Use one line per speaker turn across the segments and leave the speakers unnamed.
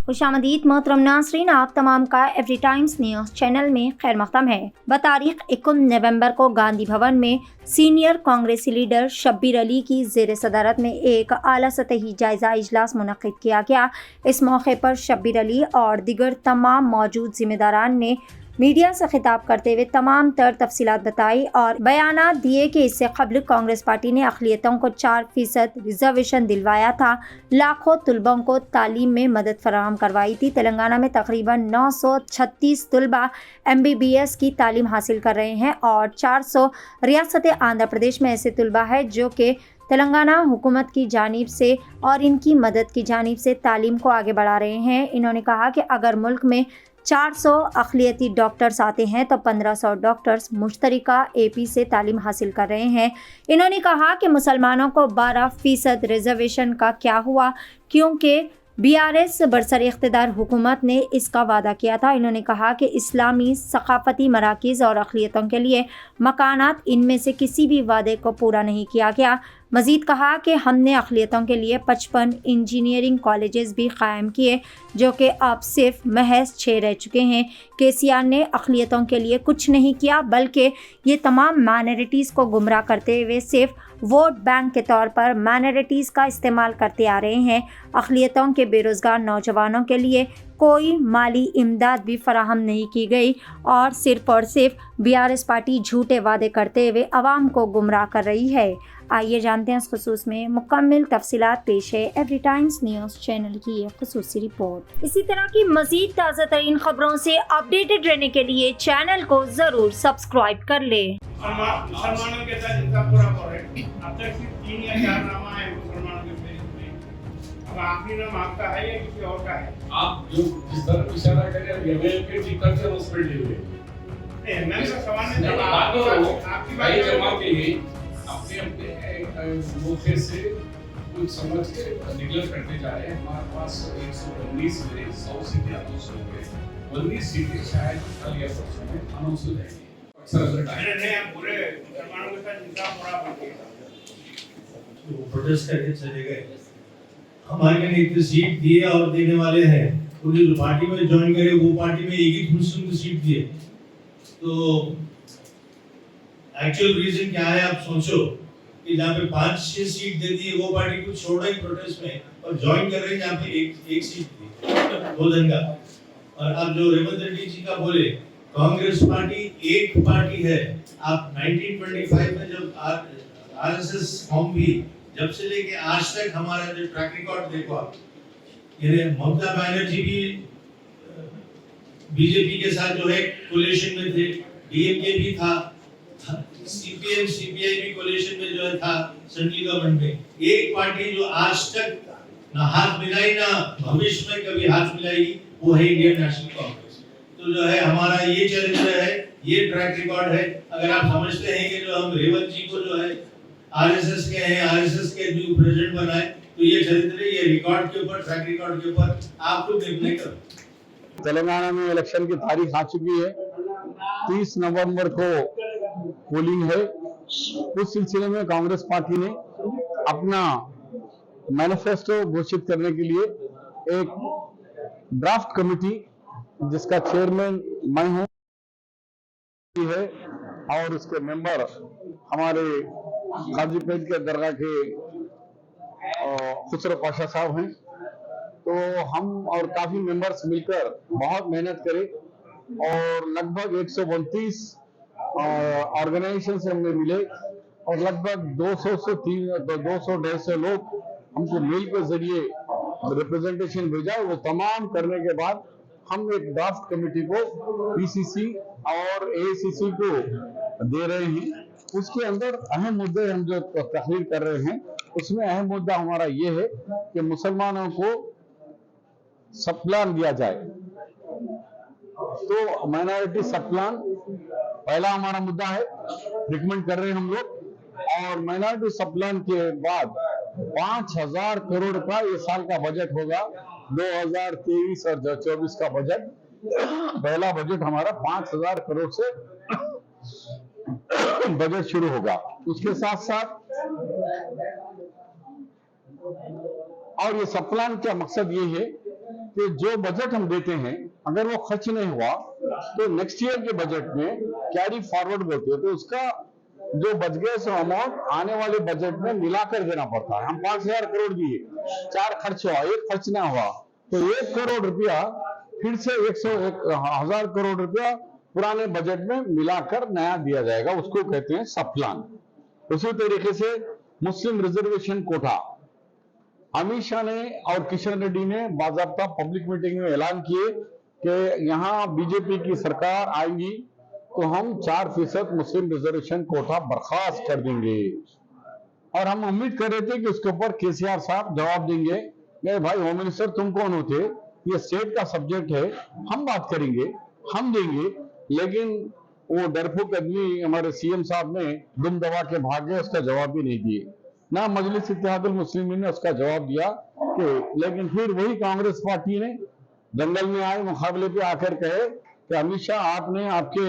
खुशामदीद मोहतरम नाज़रीन, आप तमाम का एवरी टाइम्स न्यूज़ चैनल में खैर मक़दम है। बतारीख 21 नवंबर को गांधी भवन में सीनियर कांग्रेसी लीडर शब्बीर अली की ज़ेर सदारत में एक आला सतही जायज़ा इजलास मुनक़्क़िद किया गया। इस मौके पर शब्बीर अली और दीगर तमाम मौजूद जिम्मेदारान ने मीडिया से खिताब करते हुए तमाम तर तफसीलात बताई और बयानात दिए कि इससे कबल कांग्रेस पार्टी ने अक़लियतों को 4% रिजर्वेशन दिलवाया था, लाखों तलबों को तालीम में मदद फराहम करवाई थी। तेलंगाना में तकरीबन 936 तलबा MBBS की तालीम हासिल कर रहे हैं और 400 रियासत आंध्र प्रदेश में ऐसे तलबा है जो कि तेलंगाना हुकूमत की जानिब से और इनकी मदद की जानिब से तालीम को आगे बढ़ा रहे हैं। इन्होंने कहा कि अगर मुल्क में 400 अक़लियती डॉक्टर्स आते हैं तो 1500 डॉक्टर्स मुश्तरका AP से तालीम हासिल कर रहे हैं। इन्होंने कहा कि मुसलमानों को 12% रिजर्वेशन का क्या हुआ, क्योंकि BRS बरसर इख्तिदार हुकूमत ने इसका वादा किया था। इन्होंने कहा कि इस्लामी सकाफ़ती मराकिज़ और अक़लियतों के लिए मकानात, इनमें से किसी भी वादे को पूरा नहीं किया गया। मज़ीद कहा कि हमने अक़लियतों के लिए 55 इंजीनियरिंग कॉलेजेस भी कायम किए, जो कि अब सिर्फ महज 6 रह चुके हैं। KCR ने अक़लियतों के लिए कुछ नहीं किया, बल्कि ये तमाम माइनॉरिटीज़ को गुमराह करते हुए सिर्फ वोट बैंक के तौर पर माइनॉरिटीज़ का इस्तेमाल करते आ रहे हैं। अक़लियतों के बेरोज़गार नौजवानों के लिए कोई माली इमदाद भी फराहम नहीं की गई और सिर्फ BRS पार्टी झूठे वादे करते हुए आवाम को गुमराह कर रही है। आइए जानते हैं इस खुसूस में मुकम्मल तफसीलात। पेश है एवरी टाइम्स न्यूज़ चैनल की एक खुसूसी रिपोर्ट। इसी तरह की मज़ीद ताज़ा तरीन खबरों से अपडेटेड रहने के लिए चैनल को ज़रूर सब्सक्राइब कर ले।
मुसलमानों के साथ इनका पूरा अब तक सिर्फ 3 या 4 नामा है मुसलमानों के फेस में। अब आखिरी नाम आपका है या किसी और का है? आप जो जिस तरफ इशारा कर रहे हैं ML के टिकट से उस पर ले ML का सवाल नहीं, आपकी बात जवाब दीजिए। अपने मौके से कुछ समझ के डिक्लेयर करने जा रहे हैं। हमारे पास 119 में 100 सीटें अनाउंस हो गई, 19 सीटें शायद कल या परसों में अनाउंस हो जाएंगी। पूरे मुसलमानों के साथ इनका पूरा
प्रोटेस्ट करके चले गए। हमारे ने इतनी सीट दिए और देने वाले हैं, तो जो पार्टी में ज्वाइन करे वो पार्टी में एक ही मुस्लिम को सीट दिए, तो एक्चुअल रीजन क्या है आप सोचो कि जहाँ पे 5-6 सीट दे दी वो पार्टी को छोड़ा ही प्रोटेस्ट में और ज्वाइन कर रहे हैं जहाँ पे एक सीट दी 2 दिन का। और अब जो रेवंत रेड्डी जी का बोले कांग्रेस पार्टी एक पार्टी है। आप 1925 में जब RSS फॉर्म भी जब से लेके आज तक हमारा जो ट्रैक रिकॉर्ड देखो आप, ये ममता बनर्जी भी बीजेपी के साथ जो है कोलिशन में थे, DMK भी था, CPM CPI भी कोलिशन में जो है था सेंट्रल गवर्नमेंट में। एक पार्टी जो आज तक ना हाथ मिलाई ना भविष्य में कभी हाथ मिलाएगी वो है इंडियन नेशनल कांग्रेस। तो जो है हमारा ये चरित्र है, ये ट्रैक रिकॉर्ड है। अगर आप समझते हैं कि जो हम रेवंत जी को जो है RSS के हैं, RSS के भी प्रेसिडेंट बनाए, तो ये चरित्र ये रिकॉर्ड के ऊपर ट्रैक रिकॉर्ड के ऊपर आप लोग निर्णय करो।
तेलंगाना में इलेक्शन की तारीख आ चुकी है, 30 नवंबर को पोलिंग है। उस सिलसिले में कांग्रेस पार्टी ने अपना मैनिफेस्टो घोषित करने के लिए एक ड्राफ्ट कमेटी, जिसका चेयरमैन मैं हूं है और उसके मेंबर हमारे हाजीपेट के दरगाह के खुसरो पाशा साहब हैं। तो हम और काफी मेंबर्स मिलकर बहुत मेहनत करें और लगभग 132 ऑर्गेनाइजेशन से हमने मिले और लगभग 200-250 लोग हमको मेल के जरिए रिप्रेजेंटेशन भेजा। वो तमाम करने के बाद हम एक ड्राफ्ट कमेटी को PCC और AICC को दे रहे हैं। उसके अंदर अहम मुद्दे हम जो तहरीर कर रहे हैं, उसमें अहम मुद्दा हमारा ये है कि मुसलमानों को सब प्लान दिया जाए। तो माइनॉरिटी सब प्लान पहला हमारा मुद्दा है, रिकमेंड कर रहे हैं हम लोग। और माइनॉरिटी सब प्लान के बाद 5000 करोड़ का ये साल का बजट होगा। 2023 और 2024 का बजट, पहला बजट हमारा 5000 करोड़ से बजट शुरू होगा। उसके साथ साथ और ये सब प्लान का मकसद ये है कि जो बजट हम देते हैं अगर वो खर्च नहीं हुआ तो नेक्स्ट ईयर के बजट में कैरी फॉरवर्ड बोलते हैं, तो उसका जो बच गए सो अमाउंट आने वाले बजट में मिलाकर देना पड़ता है। हम 5,000 करोड़ दिए, 4 खर्च हुआ, 1 खर्च ना हुआ, तो 1 करोड़ रुपया फिर से 1,000 करोड़ रुपया पुराने बजट में मिलाकर नया दिया जाएगा, उसको कहते हैं सब प्लान। उसी तरीके से मुस्लिम रिजर्वेशन कोटा, अमित शाह ने और किशन रेड्डी ने बाकायदा पब्लिक मीटिंग में ऐलान किए कि यहां बीजेपी की सरकार आएगी तो हम 4% मुस्लिम रिजर्वेशन कोटा बर्खास्त कर देंगे। और हम उम्मीद कर रहे थे कि उसके ऊपर केसीआर साहब जवाब देंगे, भाई होम मिनिस्टर तुम कौन होते, ये स्टेट का सब्जेक्ट है, हम बात करेंगे, हम देंगे। लेकिन वो डरपोक आदमी हमारे सीएम साहब ने दुम दबा के भाग गए, उसका जवाब भी नहीं दिए। ना मजलिस इत्तेहादुल मुस्लिमीन ने उसका जवाब दिया कि, लेकिन फिर वही कांग्रेस पार्टी ने दंगल में आए, मुकाबले पे आकर कहे कि अमित शाह आपने आपके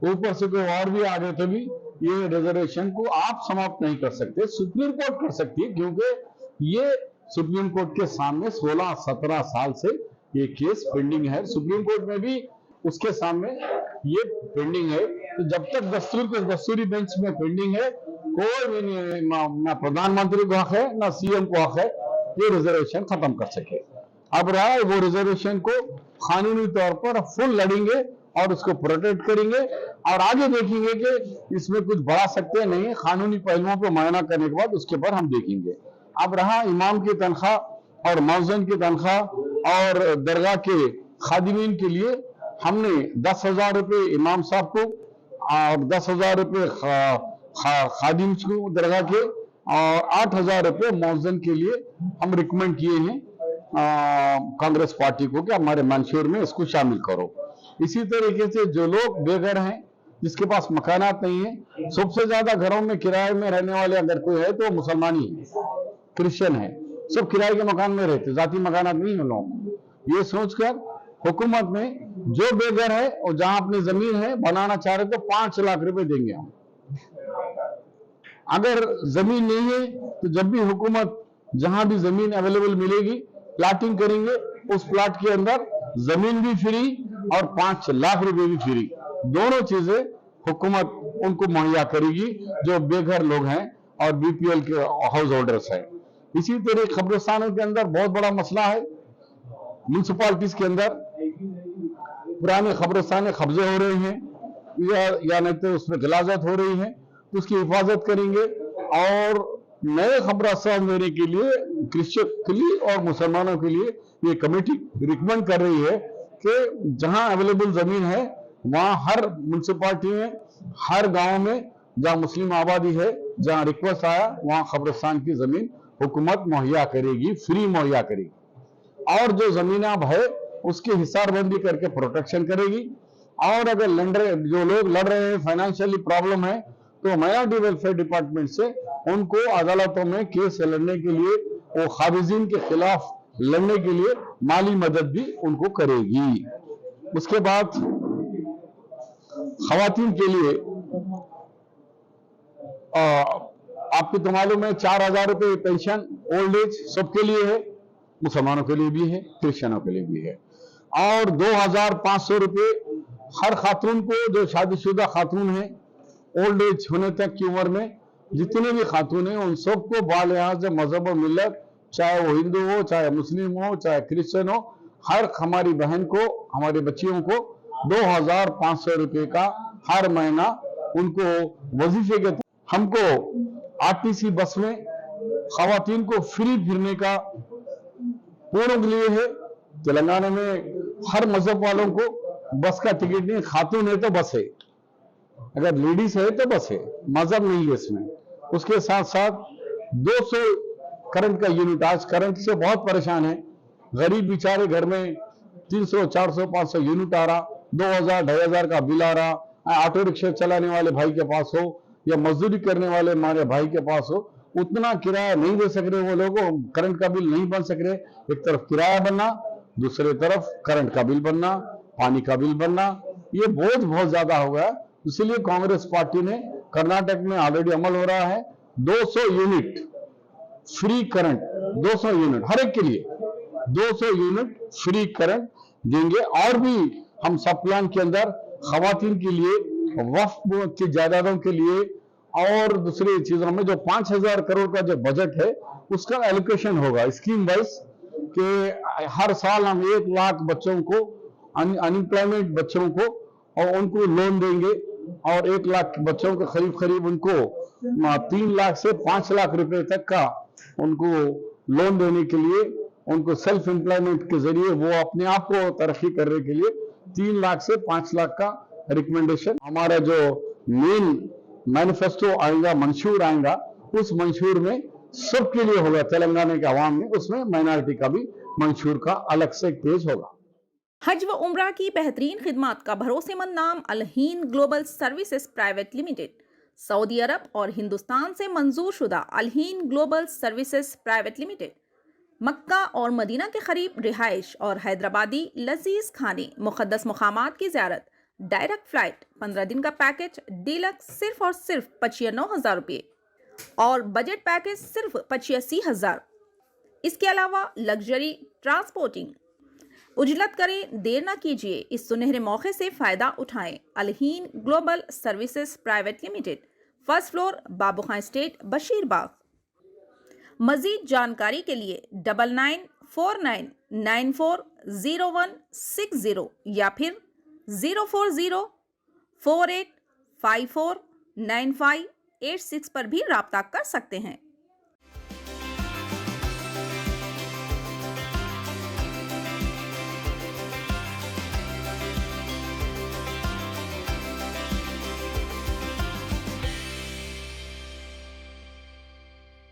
ऊपर से कोई और भी आ गए तो भी ये रिजर्वेशन को आप समाप्त नहीं कर सकते, सुप्रीम कोर्ट कर सकती है, क्योंकि ये सुप्रीम कोर्ट के सामने 16-17 साल से ये केस पेंडिंग है। सुप्रीम कोर्ट में भी उसके सामने ये पेंडिंग है। तो जब तक दस्तूरी बेंच में पेंडिंग है, कोई भी नहीं, ना प्रधानमंत्री को हक है ना सीएम को हक है ये रिजर्वेशन खत्म कर सके। अब रहा है वो रिजर्वेशन को कानूनी तौर पर फुल लड़ेंगे और उसको प्रोटेक्ट करेंगे और आगे देखेंगे कि इसमें कुछ बढ़ा सकते हैं नहीं, कानूनी पहलुओं पर मुआयना करने के बाद उसके बाद हम देखेंगे। अब रहा इमाम की तनख्वाह और मौज़िन की तनख्वाह और दरगाह के खादिमीन के लिए हमने 10,000 रुपये इमाम साहब को और 10,000 रुपये खादिम को दरगाह के और 8,000 रुपये मौज़िन के लिए हम रिकमेंड किए हैं कांग्रेस पार्टी को कि हमारे मंशूर में इसको शामिल करो। इसी तरीके से जो लोग बेघर हैं, जिसके पास मकानात नहीं है, सबसे ज्यादा घरों में किराए में रहने वाले अगर कोई है तो मुसलमान ही है, क्रिश्चियन है, सब किराए के मकान में रहते, जाती मकानात नहीं है लोग। ये सोचकर हुकूमत ने जो बेघर है और जहां अपनी जमीन है बनाना चाह रहे तो 5 लाख रुपए देंगे हम। अगर जमीन नहीं है तो जब भी हुकूमत जहां भी जमीन अवेलेबल मिलेगी प्लाटिंग करेंगे, उस प्लाट के अंदर जमीन भी फ्री और 5 लाख रुपए भी फ्री, दोनों चीजें हुकूमत उनको मुहैया करेगी जो बेघर लोग हैं और बीपीएल के हाउस होल्डर्स हैं। इसी तरह कब्रिस्तानों के अंदर बहुत बड़ा मसला है, म्यूनसिपालिटीज के अंदर पुराने कब्रिस्तान कब्जे हो रहे हैं या नहीं तो उसमें गलाजत हो रही है, तो उसकी हिफाजत करेंगे और नए कब्रिस्तान देने के लिए क्रिश्चियन के लिए और मुसलमानों के लिए ये कमेटी रिकमेंड कर रही है कि जहां अवेलेबल जमीन है वहां हर म्यूनसिपालिटी में, हर गांव में जहां मुस्लिम आबादी है, जहां रिक्वेस्ट आया वहां कब्रिस्तान की जमीन हुकूमत मुहैया करेगी, फ्री मुहैया करेगी और जो जमीन अब है उसकी हिसारबंदी करके प्रोटेक्शन करेगी। और अगर जो लोग लड़ रहे हैं, फाइनेंशियली प्रॉब्लम है, तो माइनॉरिटी वेलफेयर डिपार्टमेंट से उनको अदालतों में केस लड़ने के लिए, वो खाबिजीन के खिलाफ लड़ने के लिए माली मदद भी उनको करेगी। उसके बाद खवातीन के लिए आपको तो मालूम है 4,000 रुपये पेंशन ओल्ड एज सबके लिए है, मुसलमानों के लिए भी है, क्रिश्चियनों के लिए भी है, और 2,500 रुपये हर खातून को जो शादीशुदा खातून है ओल्ड एज होने तक की उम्र में जितने भी खातून हैं उन सबको बालिहाज मजहब और मिल्लत, चाहे वो हिंदू हो, चाहे मुस्लिम हो, चाहे क्रिश्चियन हो, हर हमारी बहन को, हमारी बच्चियों को 2,500 रुपये का हर महीना उनको वजीफे के हमको आरटीसी बस में खवातीन को फ्री फिरने का पूर्ण लिए है। तेलंगाना में हर मजहब वालों को बस का टिकट नहीं, खातून है तो बस है, अगर लेडीज है तो बस है, मजहब नहीं है इसमें। उसके साथ साथ 200 करंट का यूनिट, आज करंट से बहुत परेशान है, गरीब बेचारे घर में 300, 400, 500 यूनिट आ रहा, 2,000, 2,500 का बिल आ रहा, ऑटो रिक्शा चलाने वाले भाई के पास हो या मजदूरी करने वाले हमारे भाई के पास हो, उतना किराया नहीं दे सक रहे वो लोग, करंट का बिल नहीं बन सक रहे। एक तरफ किराया बनना, दूसरी तरफ करंट का बिल बनना, पानी का बिल बनना, ये बोझ बहुत ज्यादा हो गया। इसलिए कांग्रेस पार्टी ने कर्नाटक में ऑलरेडी अमल हो रहा है 200 यूनिट फ्री करंट, 200 यूनिट हर एक के लिए, 200 यूनिट फ्री करंट देंगे। और भी हम सब प्लान के अंदर खवातीन के लिए, वक्फ की जायदादों के लिए और दूसरी चीजों में जो 5,000 करोड़ का जो बजट है उसका एलोकेशन होगा स्कीम वाइज, कि हर साल हम 1 लाख बच्चों को, अनएम्प्लॉयमेंट बच्चों को, और उनको लोन देंगे। और 1 लाख बच्चों को करीब उनको 3 लाख से 5 लाख रुपए तक का उनको लोन देने के लिए, उनको सेल्फ एम्प्लॉयमेंट के जरिए वो अपने आप को तरक्की करने के लिए 3 लाख से 5 लाख का रिकमेंडेशन। हमारा जो मेन मैनिफेस्टो आएगा, मंशूर आएगा, उस मंशूर में सबके लिए होगा, तेलंगाना के अवाम में, उसमें माइनॉरिटी का भी मंशूर का अलग से एक पेज होगा।
हज व उम्रा की बेहतरीन खिदमत का भरोसेमंद नाम Al Hind global services private limited, सऊदी अरब और हिंदुस्तान से मंजूर शुदा Al Hind global services private limited, मक्का और मदीना के करीब रिहाइश और हैदराबादी लजीज खाने, मुक़द्दस मुकामात की ज़ियारत, डायरेक्ट फ्लाइट, 15 दिन का पैकेज डीलक्स सिर्फ और सिर्फ 95,000 रुपये और बजट पैकेज सिर्फ 85,000। इसके अलावा लग्जरी ट्रांसपोर्टिंग। उजलत करें, देर ना कीजिए, इस सुनहरे मौके से फ़ायदा उठाएं। Al Hind global services private limited, first floor, Babu Khan estate, Bashirbagh. मज़ीद जानकारी के लिए 9949940160 या फिर 04048549586 पर भी राब्ता कर सकते हैं।